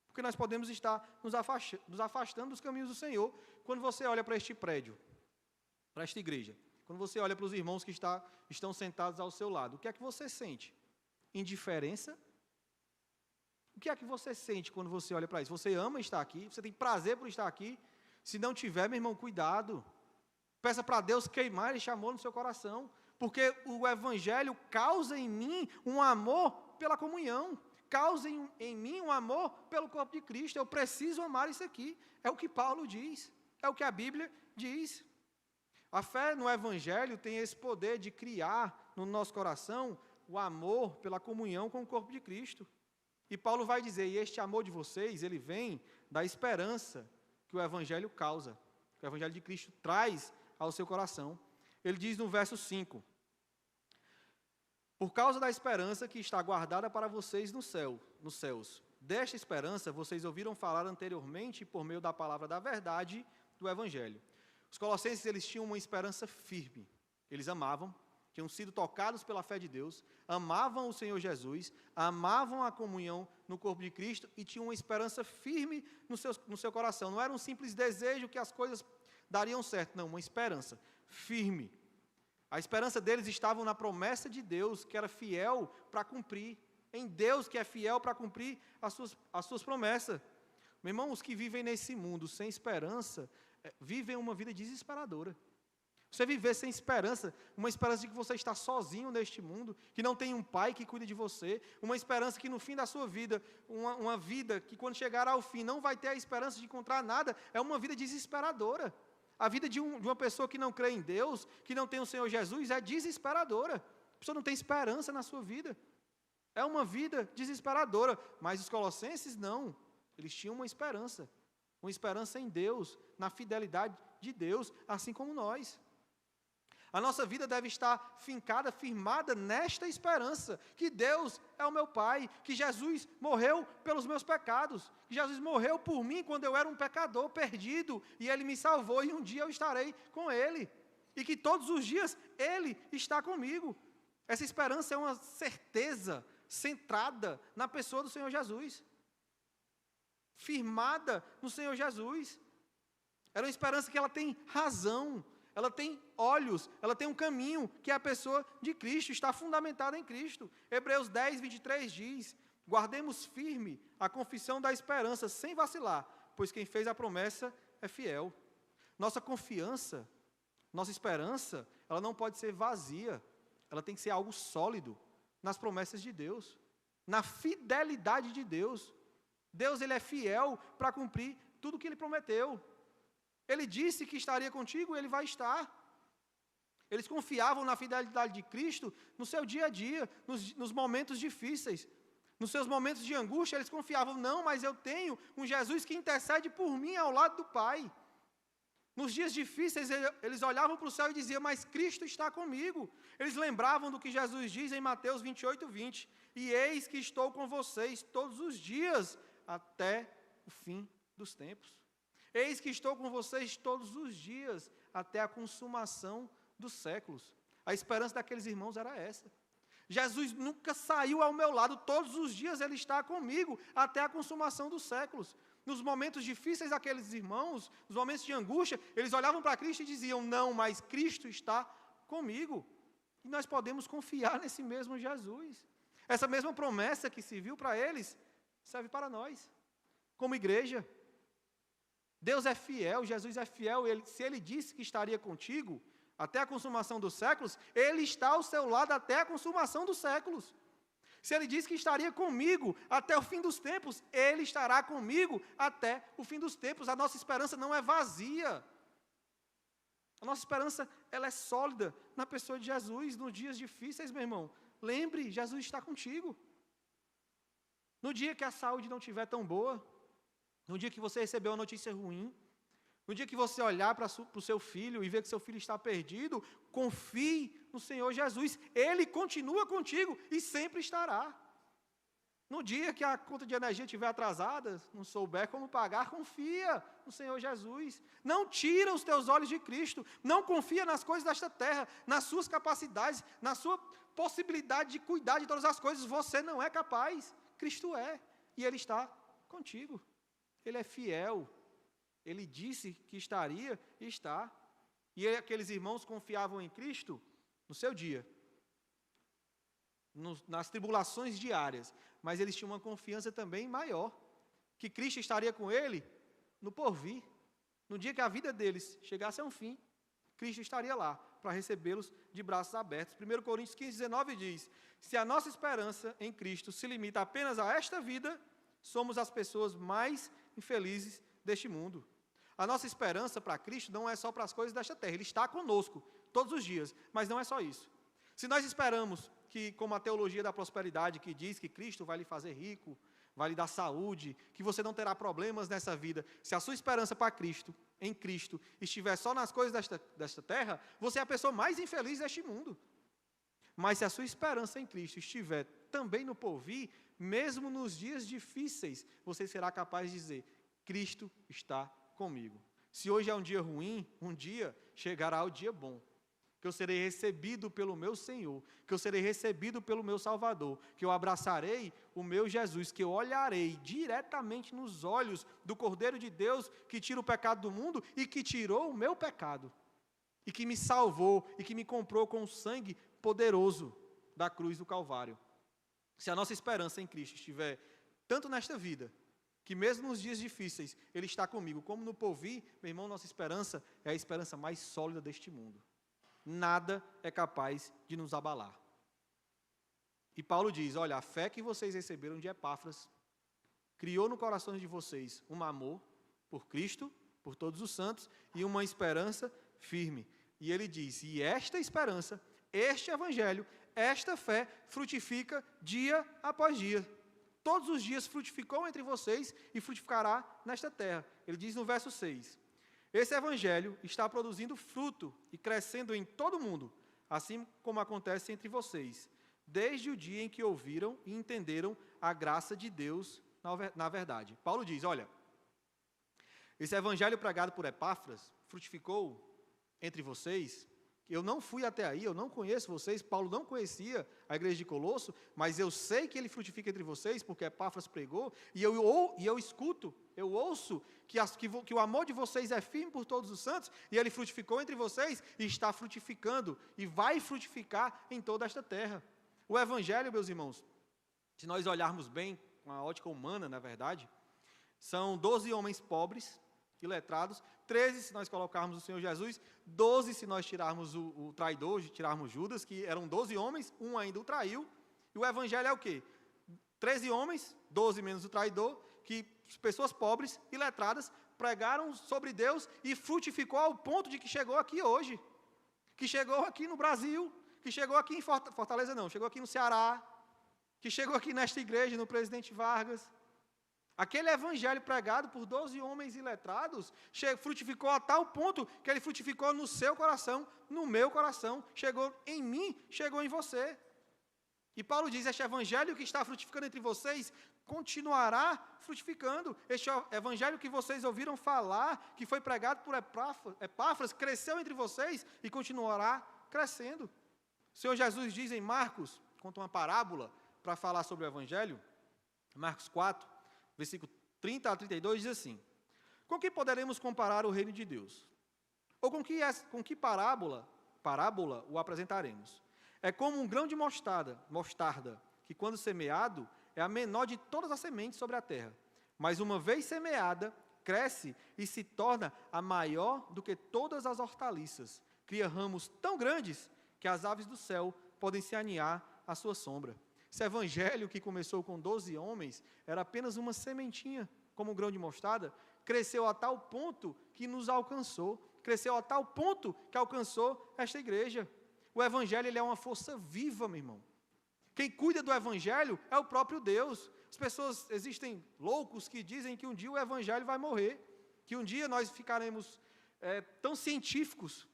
porque nós podemos estar nos afastando dos caminhos do Senhor. Quando você olha para este prédio, para esta igreja, quando você olha para os irmãos que estão sentados ao seu lado, o que é que você sente? Indiferença? O que é que você sente quando você olha para isso? Você ama estar aqui? Você tem prazer por estar aqui? Se não tiver, meu irmão, cuidado. Peça para Deus queimar este amor no seu coração, porque o Evangelho causa em mim um amor pela comunhão, causa em mim um amor pelo corpo de Cristo. Eu preciso amar isso aqui. É o que Paulo diz, é o que a Bíblia diz. A fé no Evangelho tem esse poder de criar no nosso coração o amor pela comunhão com o corpo de Cristo. E Paulo vai dizer, e este amor de vocês, ele vem da esperança que o Evangelho causa, que o Evangelho de Cristo traz ao seu coração. Ele diz no verso 5, por causa da esperança que está guardada para vocês nos céus. Desta esperança vocês ouviram falar anteriormente por meio da palavra da verdade do Evangelho. Os colossenses, eles tinham uma esperança firme. Eles amavam, tinham sido tocados pela fé de Deus, amavam o Senhor Jesus, amavam a comunhão no corpo de Cristo e tinham uma esperança firme no seu coração. Não era um simples desejo que as coisas dariam certo, não, uma esperança firme. A esperança deles estava na promessa de Deus, que era fiel para cumprir, em Deus que é fiel para cumprir as suas promessas. Meu irmão, os que vivem nesse mundo sem esperança, vivem uma vida desesperadora. Você viver sem esperança, uma esperança de que você está sozinho neste mundo, que não tem um pai que cuide de você, uma esperança que no fim da sua vida, uma vida que quando chegar ao fim não vai ter a esperança de encontrar nada, é uma vida desesperadora. A vida de uma pessoa que não crê em Deus, que não tem o Senhor Jesus, é desesperadora. A pessoa não tem esperança na sua vida. É uma vida desesperadora. Mas os colossenses não. Eles tinham uma esperança em Deus, na fidelidade de Deus, assim como nós. A nossa vida deve estar fincada, firmada nesta esperança, que Deus é o meu Pai, que Jesus morreu pelos meus pecados, que Jesus morreu por mim quando eu era um pecador perdido, e Ele me salvou, e um dia eu estarei com Ele, e que todos os dias Ele está comigo. Essa esperança é uma certeza centrada na pessoa do Senhor Jesus, firmada no Senhor Jesus. Era uma esperança que ela tem razão, ela tem olhos, ela tem um caminho, que é a pessoa de Cristo, está fundamentada em Cristo. Hebreus 10, 23 diz: guardemos firme a confissão da esperança, sem vacilar, pois quem fez a promessa é fiel. Nossa confiança, nossa esperança, ela não pode ser vazia, ela tem que ser algo sólido, nas promessas de Deus, na fidelidade de Deus. Deus, Ele é fiel para cumprir tudo o que Ele prometeu. Ele disse que estaria contigo, Ele vai estar. Eles confiavam na fidelidade de Cristo no seu dia a dia, nos momentos difíceis. Nos seus momentos de angústia, eles confiavam, não, mas eu tenho um Jesus que intercede por mim ao lado do Pai. Nos dias difíceis, eles olhavam para o céu e diziam, mas Cristo está comigo. Eles lembravam do que Jesus diz em Mateus 28, 20. E eis que estou com vocês todos os dias, até o fim dos tempos. Eis que estou com vocês todos os dias, até a consumação dos séculos. A esperança daqueles irmãos era essa. Jesus nunca saiu ao meu lado, todos os dias Ele está comigo, até a consumação dos séculos. Nos momentos difíceis daqueles irmãos, nos momentos de angústia, eles olhavam para Cristo e diziam, não, mas Cristo está comigo. E nós podemos confiar nesse mesmo Jesus. Essa mesma promessa que serviu para eles, serve para nós, como igreja. Deus é fiel, Jesus é fiel, se Ele disse que estaria contigo até a consumação dos séculos, Ele está ao seu lado até a consumação dos séculos. Se Ele disse que estaria comigo até o fim dos tempos, Ele estará comigo até o fim dos tempos. A nossa esperança não é vazia. A nossa esperança, ela é sólida na pessoa de Jesus. Nos dias difíceis, meu irmão, lembre, Jesus está contigo. No dia que a saúde não estiver tão boa, no dia que você recebeu uma notícia ruim, no dia que você olhar para o seu filho e ver que seu filho está perdido, confie no Senhor Jesus. Ele continua contigo e sempre estará. No dia que a conta de energia estiver atrasada, não souber como pagar, confia no Senhor Jesus. Não tira os teus olhos de Cristo. Não confia nas coisas desta terra, nas suas capacidades, na sua possibilidade de cuidar de todas as coisas. Você não é capaz. Cristo é. E Ele está contigo. Ele é fiel. Ele disse que estaria e está. E aqueles irmãos confiavam em Cristo no seu dia, nas tribulações diárias, mas eles tinham uma confiança também maior, que Cristo estaria com ele no porvir. No dia que a vida deles chegasse a um fim, Cristo estaria lá para recebê-los de braços abertos. 1 Coríntios 15, 19 diz, se a nossa esperança em Cristo se limita apenas a esta vida, somos as pessoas mais infelizes deste mundo. A nossa esperança para Cristo não é só para as coisas desta terra, Ele está conosco todos os dias, mas não é só isso. Se nós esperamos que, como a teologia da prosperidade, que diz que Cristo vai lhe fazer rico, vai lhe dar saúde, que você não terá problemas nessa vida, se a sua esperança para Cristo, em Cristo, estiver só nas coisas desta terra, você é a pessoa mais infeliz deste mundo. Mas se a sua esperança em Cristo estiver também no porvir, mesmo nos dias difíceis, você será capaz de dizer, Cristo está comigo. Se hoje é um dia ruim, um dia chegará o dia bom, que eu serei recebido pelo meu Senhor, que eu serei recebido pelo meu Salvador, que eu abraçarei o meu Jesus, que eu olharei diretamente nos olhos do Cordeiro de Deus, que tira o pecado do mundo e que tirou o meu pecado, e que me salvou, e que me comprou com o sangue poderoso da cruz do Calvário. Se a nossa esperança em Cristo estiver tanto nesta vida, que mesmo nos dias difíceis, Ele está comigo, como no porvir, meu irmão, nossa esperança é a esperança mais sólida deste mundo. nada é capaz de nos abalar. E Paulo diz, olha, a fé que vocês receberam de Epáfras criou no coração de vocês um amor por Cristo, por todos os santos, e uma esperança firme. E ele diz, e esta esperança, este evangelho, esta fé frutifica dia após dia. Todos os dias frutificou entre vocês e frutificará nesta terra. Ele diz no verso 6, esse evangelho está produzindo fruto e crescendo em todo o mundo, assim como acontece entre vocês, desde o dia em que ouviram e entenderam a graça de Deus na verdade. Paulo diz, olha, esse evangelho pregado por Epáfras frutificou entre vocês. Eu não fui até aí, eu não conheço vocês, Paulo não conhecia a igreja de Colosso, mas eu sei que ele frutifica entre vocês, porque Epáfras pregou, e eu ouço que o amor de vocês é firme por todos os santos, e ele frutificou entre vocês, e está frutificando, e vai frutificar em toda esta terra. O evangelho, meus irmãos, se nós olharmos bem, com a ótica humana, na verdade, são 12 homens pobres e letrados, 13 se nós colocarmos o Senhor Jesus, 12 se nós tirarmos o traidor, tirarmos Judas, que eram 12 homens, um ainda o traiu, e o evangelho é o quê? 13 homens, 12 menos o traidor, que pessoas pobres e letradas pregaram sobre Deus e frutificou ao ponto de que chegou aqui hoje, que chegou aqui no Brasil, que chegou aqui em Fortaleza não, chegou aqui no Ceará, que chegou aqui nesta igreja, no Presidente Vargas. Aquele evangelho pregado por 12 homens iletrados frutificou a tal ponto que ele frutificou no seu coração, no meu coração, chegou em mim, chegou em você. E Paulo diz, este evangelho que está frutificando entre vocês, continuará frutificando. Este evangelho que vocês ouviram falar, que foi pregado por Epáfras, cresceu entre vocês e continuará crescendo. O Senhor Jesus diz em Marcos, conta uma parábola para falar sobre o evangelho, Marcos 4, versículo 30 a 32, diz assim, com que poderemos comparar o reino de Deus? Ou com que parábola o apresentaremos? É como um grão de mostarda, que quando semeado, é a menor de todas as sementes sobre a terra. Mas uma vez semeada, cresce e se torna a maior do que todas as hortaliças. Cria ramos tão grandes que as aves do céu podem se aninhar à sua sombra. Esse evangelho que começou com 12 homens, era apenas uma sementinha, como um grão de mostarda, cresceu a tal ponto que nos alcançou, cresceu a tal ponto que alcançou esta igreja. O evangelho ele é uma força viva, meu irmão. Quem cuida do evangelho é o próprio Deus. As pessoas, existem loucos que dizem que um dia o evangelho vai morrer, que um dia nós ficaremos tão científicos,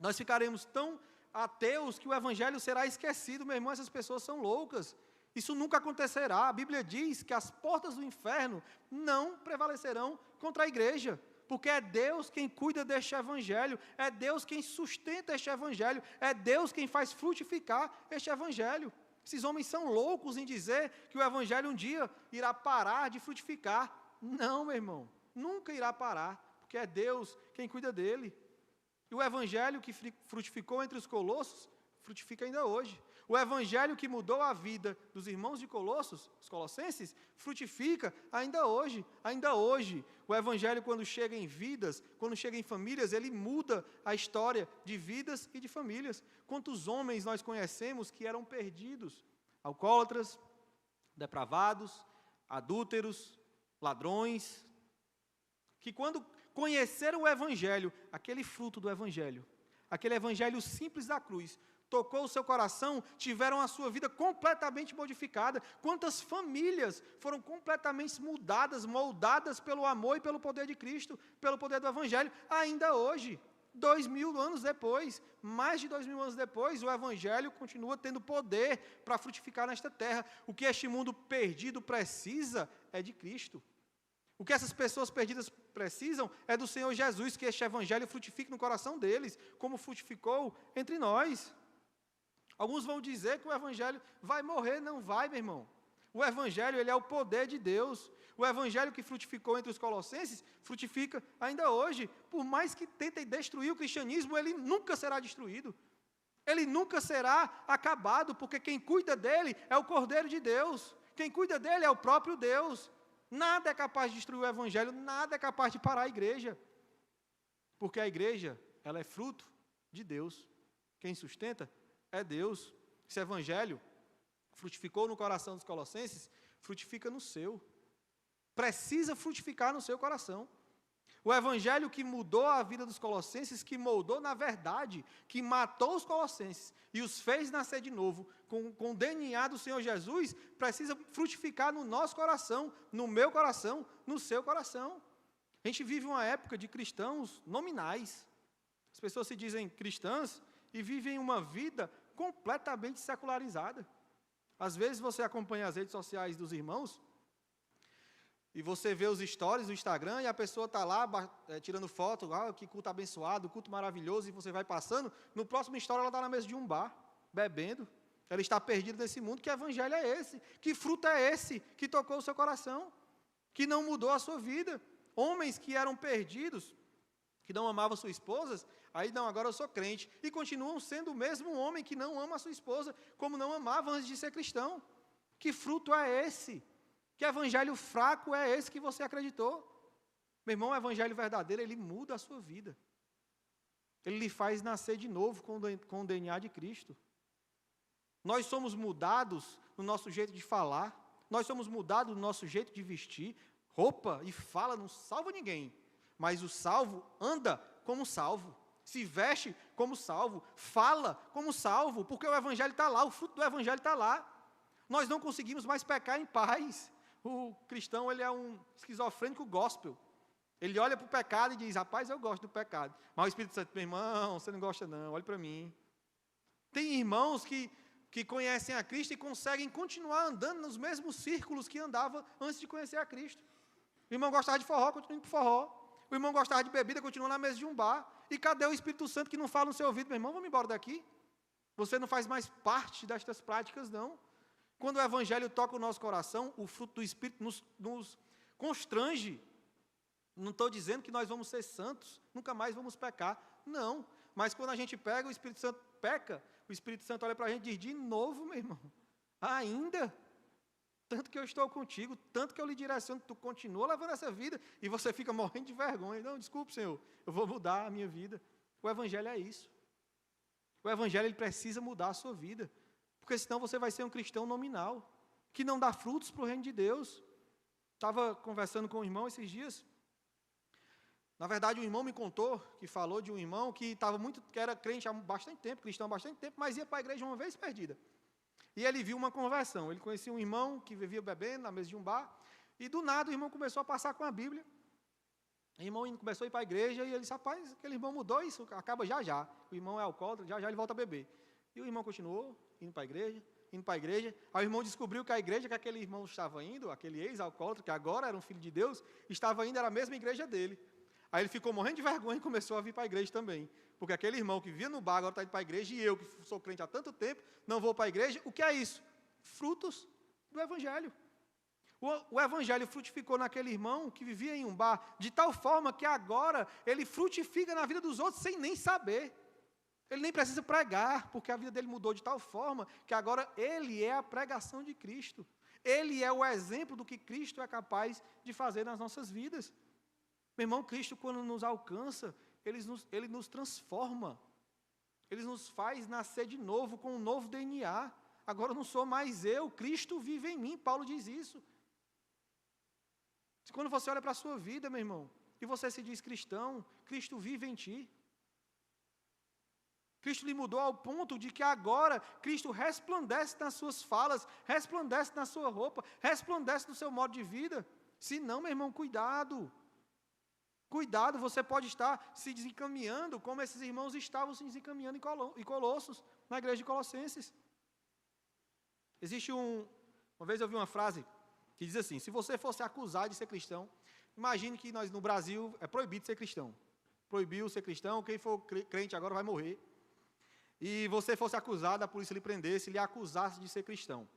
nós ficaremos tão ateus que o evangelho será esquecido. Meu irmão, essas pessoas são loucas. Isso nunca acontecerá. A Bíblia diz que as portas do inferno não prevalecerão contra a igreja, porque é Deus quem cuida deste evangelho, é Deus quem sustenta este evangelho, é Deus quem faz frutificar este evangelho. Esses homens são loucos em dizer que o evangelho um dia irá parar de frutificar. Não, meu irmão, nunca irá parar, porque é Deus quem cuida dele. E o evangelho que frutificou entre os colossos, frutifica ainda hoje. O evangelho que mudou a vida dos irmãos de Colossos, os colossenses, frutifica ainda hoje. Ainda hoje, o evangelho quando chega em vidas, quando chega em famílias, ele muda a história de vidas e de famílias. Quantos homens nós conhecemos que eram perdidos? Alcoólatras, depravados, adúlteros, ladrões, que quando conheceram o evangelho, aquele fruto do evangelho, aquele evangelho simples da cruz, tocou o seu coração, tiveram a sua vida completamente modificada. Quantas famílias foram completamente mudadas, moldadas pelo amor e pelo poder de Cristo, pelo poder do evangelho, ainda hoje, 2000 anos depois, mais de 2000 anos depois, o evangelho continua tendo poder para frutificar nesta terra. O que este mundo perdido precisa é de Cristo. O que essas pessoas perdidas precisam é do Senhor Jesus, que este evangelho frutifique no coração deles, como frutificou entre nós. Alguns vão dizer que o evangelho vai morrer. Não vai, meu irmão. O evangelho, ele é o poder de Deus. O evangelho que frutificou entre os colossenses, frutifica ainda hoje. Por mais que tentem destruir o cristianismo, ele nunca será destruído. Ele nunca será acabado, porque quem cuida dele é o Cordeiro de Deus. Quem cuida dele é o próprio Deus. Nada é capaz de destruir o evangelho, nada é capaz de parar a igreja. Porque a igreja, ela é fruto de Deus. Quem sustenta é Deus. Esse evangelho frutificou no coração dos colossenses, frutifica no seu. Precisa frutificar no seu coração. O evangelho que mudou a vida dos colossenses, que moldou na verdade, que matou os colossenses e os fez nascer de novo, com o DNA do Senhor Jesus, precisa frutificar no nosso coração, no meu coração, no seu coração. A gente vive uma época de cristãos nominais. As pessoas se dizem cristãs e vivem uma vida completamente secularizada. Às vezes você acompanha as redes sociais dos irmãos, e você vê os stories do Instagram e a pessoa está lá tirando foto, que culto abençoado, culto maravilhoso, e você vai passando, no próximo story ela está na mesa de um bar, bebendo, ela está perdida nesse mundo. Que evangelho é esse? Que fruto é esse que tocou o seu coração? Que não mudou a sua vida? Homens que eram perdidos, que não amavam suas esposas, aí não, agora eu sou crente, e continuam sendo o mesmo homem que não ama a sua esposa, como não amava antes de ser cristão. Que fruto é esse? Que evangelho fraco é esse que você acreditou? Meu irmão, o evangelho verdadeiro, ele muda a sua vida. Ele lhe faz nascer de novo com o DNA de Cristo. Nós somos mudados no nosso jeito de falar, nós somos mudados no nosso jeito de vestir. Roupa e fala não salva ninguém, mas o salvo anda como salvo, se veste como salvo, fala como salvo, porque o evangelho está lá, o fruto do evangelho está lá. Nós não conseguimos mais pecar em paz. O cristão, ele é um esquizofrênico gospel. Ele olha para o pecado e diz, rapaz, eu gosto do pecado. Mas o Espírito Santo, meu irmão, você não gosta não, olhe para mim. Tem irmãos que conhecem a Cristo e conseguem continuar andando nos mesmos círculos que andava antes de conhecer a Cristo. O irmão gostava de forró, continua indo para forró. O irmão gostava de bebida, continua na mesa de um bar. E cadê o Espírito Santo que não fala no seu ouvido? Meu irmão, vamos embora daqui. Você não faz mais parte destas práticas, não. Quando o evangelho toca o nosso coração, o fruto do Espírito nos constrange. Não estou dizendo que nós vamos ser santos, nunca mais vamos pecar. Não. Mas quando a gente pega, o Espírito Santo peca, o Espírito Santo olha para a gente e diz, de novo, meu irmão, ainda? Tanto que eu estou contigo, tanto que eu lhe direciono, tu continua levando essa vida, e você fica morrendo de vergonha. Não, desculpe, Senhor, eu vou mudar a minha vida. O evangelho é isso. O evangelho, ele precisa mudar a sua vida. Porque senão você vai ser um cristão nominal, que não dá frutos para o reino de Deus. Estava conversando com um irmão esses dias. Na verdade, um irmão me contou, que falou de um irmão que era crente há bastante tempo, cristão há bastante tempo, mas ia para a igreja uma vez perdida. E ele viu uma conversão. Ele conhecia um irmão que vivia bebendo na mesa de um bar, e do nada o irmão começou a passar com a Bíblia. O irmão começou a ir para a igreja, e ele disse, rapaz, aquele irmão mudou, isso acaba já já. O irmão é alcoólatra, já já ele volta a beber. E o irmão continuou, indo para a igreja. Aí o irmão descobriu que a igreja que aquele irmão estava indo, aquele ex-alcoólatra, que agora era um filho de Deus, estava indo, era a mesma igreja dele. Aí ele ficou morrendo de vergonha e começou a vir para a igreja também. Porque aquele irmão que via no bar, agora está indo para a igreja, e eu, que sou crente há tanto tempo, não vou para a igreja. O que é isso? Frutos do evangelho. O evangelho frutificou naquele irmão que vivia em um bar, de tal forma que agora ele frutifica na vida dos outros sem nem saber. Ele nem precisa pregar, porque a vida dele mudou de tal forma que agora ele é a pregação de Cristo. Ele é o exemplo do que Cristo é capaz de fazer nas nossas vidas. Meu irmão, Cristo, quando nos alcança, ele nos transforma. Ele nos faz nascer de novo, com um novo DNA. Agora não sou mais eu, Cristo vive em mim. Paulo diz isso. Quando você olha para a sua vida, meu irmão, e você se diz cristão, Cristo vive em ti. Cristo lhe mudou ao ponto de que agora Cristo resplandece nas suas falas, resplandece na sua roupa, resplandece no seu modo de vida. Se não, meu irmão, cuidado. Cuidado, você pode estar se desencaminhando como esses irmãos estavam se desencaminhando em Colossos, na igreja de Colossenses. Existe uma vez eu vi uma frase que diz assim, se você fosse acusado de ser cristão, imagine que nós no Brasil é proibido ser cristão. Proibiu ser cristão, quem for crente agora vai morrer. E você fosse acusado, a polícia lhe prendesse, lhe acusasse de ser cristão.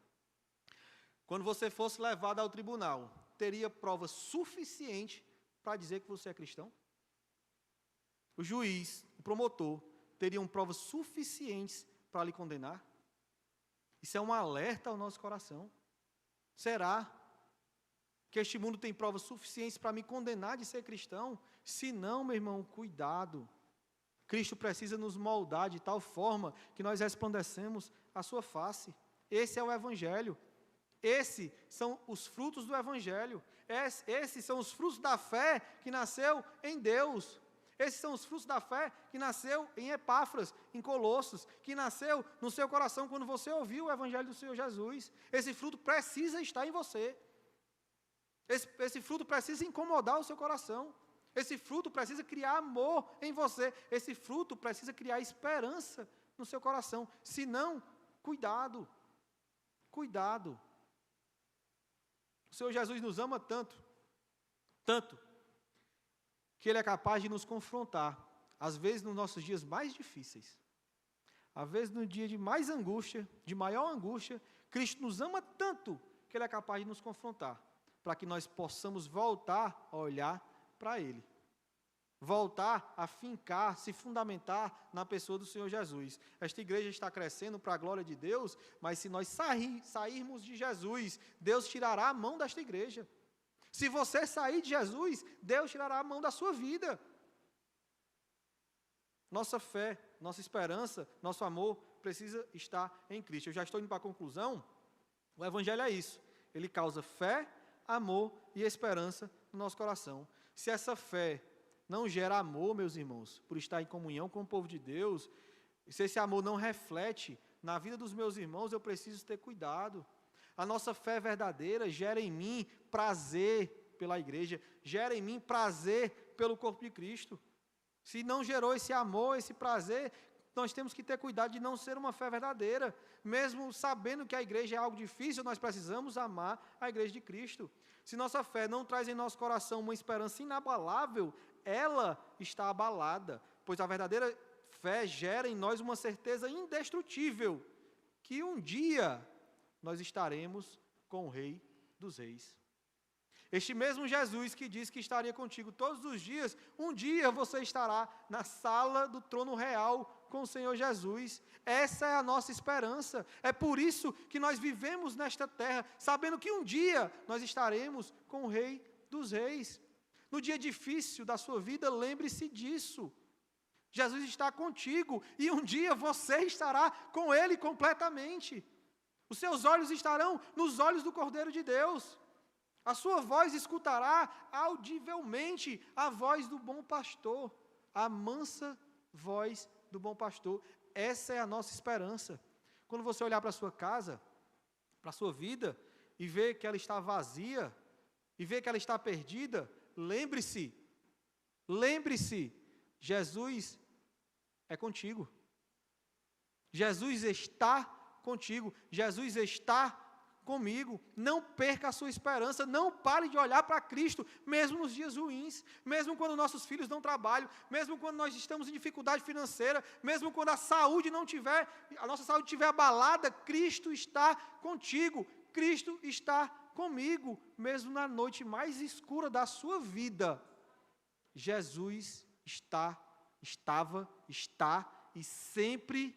Quando você fosse levado ao tribunal, teria prova suficiente para dizer que você é cristão? O juiz, o promotor, teriam provas suficientes para lhe condenar? Isso é um alerta ao nosso coração. Será que este mundo tem provas suficientes para me condenar de ser cristão? Se não, meu irmão, cuidado. Cristo precisa nos moldar de tal forma que nós resplandecemos a sua face. Esse é o Evangelho. Esses são os frutos do Evangelho. Esses são os frutos da fé que nasceu em Deus. Esses são os frutos da fé que nasceu em Epáfras, em Colossos, que nasceu no seu coração quando você ouviu o Evangelho do Senhor Jesus. Esse fruto precisa estar em você. Esse fruto precisa incomodar o seu coração. Esse fruto precisa criar amor em você. Esse fruto precisa criar esperança no seu coração. Se não, cuidado. Cuidado. O Senhor Jesus nos ama tanto, tanto, que Ele é capaz de nos confrontar, às vezes nos nossos dias mais difíceis, às vezes no dia de mais angústia, de maior angústia. Cristo nos ama tanto que Ele é capaz de nos confrontar, para que nós possamos voltar a olhar para Ele, voltar a fincar, se fundamentar na pessoa do Senhor Jesus. Esta igreja está crescendo para a glória de Deus, mas se nós sairmos de Jesus, Deus tirará a mão desta igreja. Se você sair de Jesus, Deus tirará a mão da sua vida. Nossa fé, nossa esperança, nosso amor precisa estar em Cristo. Eu já estou indo para a conclusão. O Evangelho é isso. Ele causa fé, amor e esperança no nosso coração. Se essa fé não gera amor, meus irmãos, por estar em comunhão com o povo de Deus, se esse amor não reflete na vida dos meus irmãos, eu preciso ter cuidado. A nossa fé verdadeira gera em mim prazer pela igreja, gera em mim prazer pelo corpo de Cristo. Se não gerou esse amor, esse prazer, nós temos que ter cuidado de não ser uma fé verdadeira. Mesmo sabendo que a igreja é algo difícil, nós precisamos amar a igreja de Cristo. Se nossa fé não traz em nosso coração uma esperança inabalável, ela está abalada, pois a verdadeira fé gera em nós uma certeza indestrutível, que um dia nós estaremos com o Rei dos Reis. Este mesmo Jesus que disse que estaria contigo todos os dias, um dia você estará na sala do trono real com o Senhor Jesus. Essa é a nossa esperança. É por isso que nós vivemos nesta terra, sabendo que um dia nós estaremos com o Rei dos Reis. No dia difícil da sua vida, lembre-se disso. Jesus está contigo e um dia você estará com Ele completamente. Os seus olhos estarão nos olhos do Cordeiro de Deus. A sua voz escutará audivelmente a voz do bom pastor, a mansa voz do bom pastor. Essa é a nossa esperança. Quando você olhar para a sua casa, para a sua vida, e ver que ela está vazia, e ver que ela está perdida, lembre-se, Jesus é contigo. Jesus está contigo. Jesus está comigo. Não perca a sua esperança. Não pare de olhar para Cristo, mesmo nos dias ruins, mesmo quando nossos filhos não trabalham, mesmo quando nós estamos em dificuldade financeira, mesmo quando a nossa saúde estiver abalada, Cristo está contigo. Cristo está comigo, mesmo na noite mais escura da sua vida. Jesus está e sempre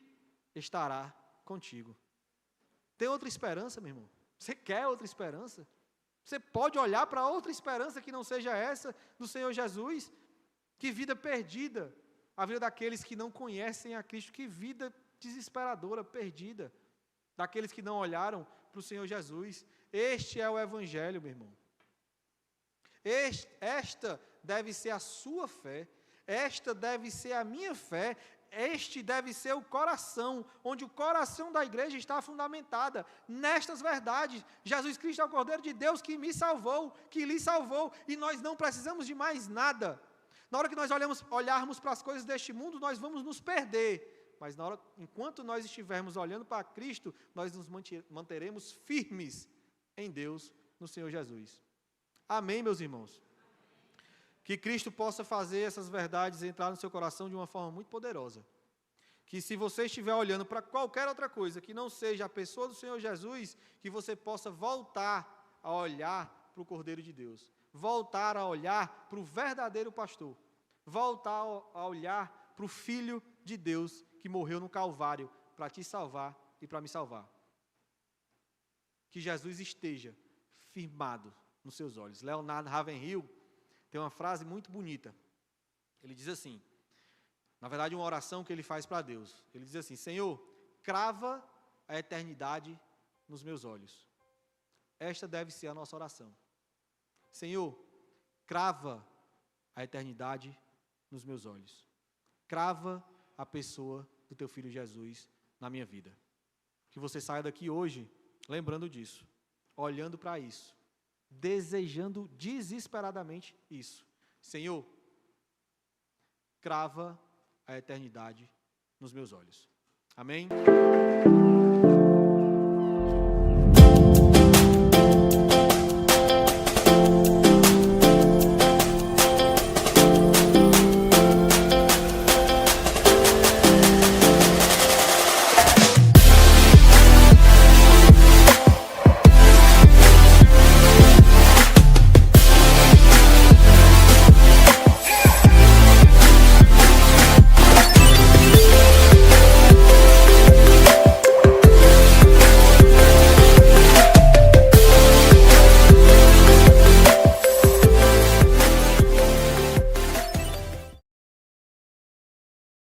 estará contigo. Tem outra esperança, meu irmão? Você quer outra esperança? Você pode olhar para outra esperança que não seja essa do Senhor Jesus? Que vida perdida, a vida daqueles que não conhecem a Cristo, que vida desesperadora, perdida, daqueles que não olharam para o Senhor Jesus. Este é o Evangelho, meu irmão. Esta deve ser a sua fé, esta deve ser a minha fé, este deve ser o coração, onde o coração da igreja está fundamentada nestas verdades. Jesus Cristo é o Cordeiro de Deus que me salvou, que lhe salvou, e nós não precisamos de mais nada. Na hora que nós olharmos para as coisas deste mundo, nós vamos nos perder, mas enquanto nós estivermos olhando para Cristo, nós nos manteremos firmes em Deus, no Senhor Jesus. Amém, meus irmãos? Que Cristo possa fazer essas verdades entrar no seu coração de uma forma muito poderosa. Que se você estiver olhando para qualquer outra coisa que não seja a pessoa do Senhor Jesus, que você possa voltar a olhar para o Cordeiro de Deus. Voltar a olhar para o verdadeiro pastor. Voltar a olhar para o Filho de Deus que morreu no Calvário para te salvar e para me salvar. Que Jesus esteja firmado nos seus olhos. Leonardo Ravenhill tem uma frase muito bonita. Ele diz assim: Na verdade, uma oração que ele faz para Deus. Ele diz assim: Senhor, crava a eternidade nos meus olhos. Esta deve ser a nossa oração. Senhor, crava a eternidade nos meus olhos. Crava a pessoa do teu Filho Jesus na minha vida. Que você saia daqui hoje lembrando disso, olhando para isso, desejando desesperadamente isso. Senhor, crava a eternidade nos meus olhos. Amém?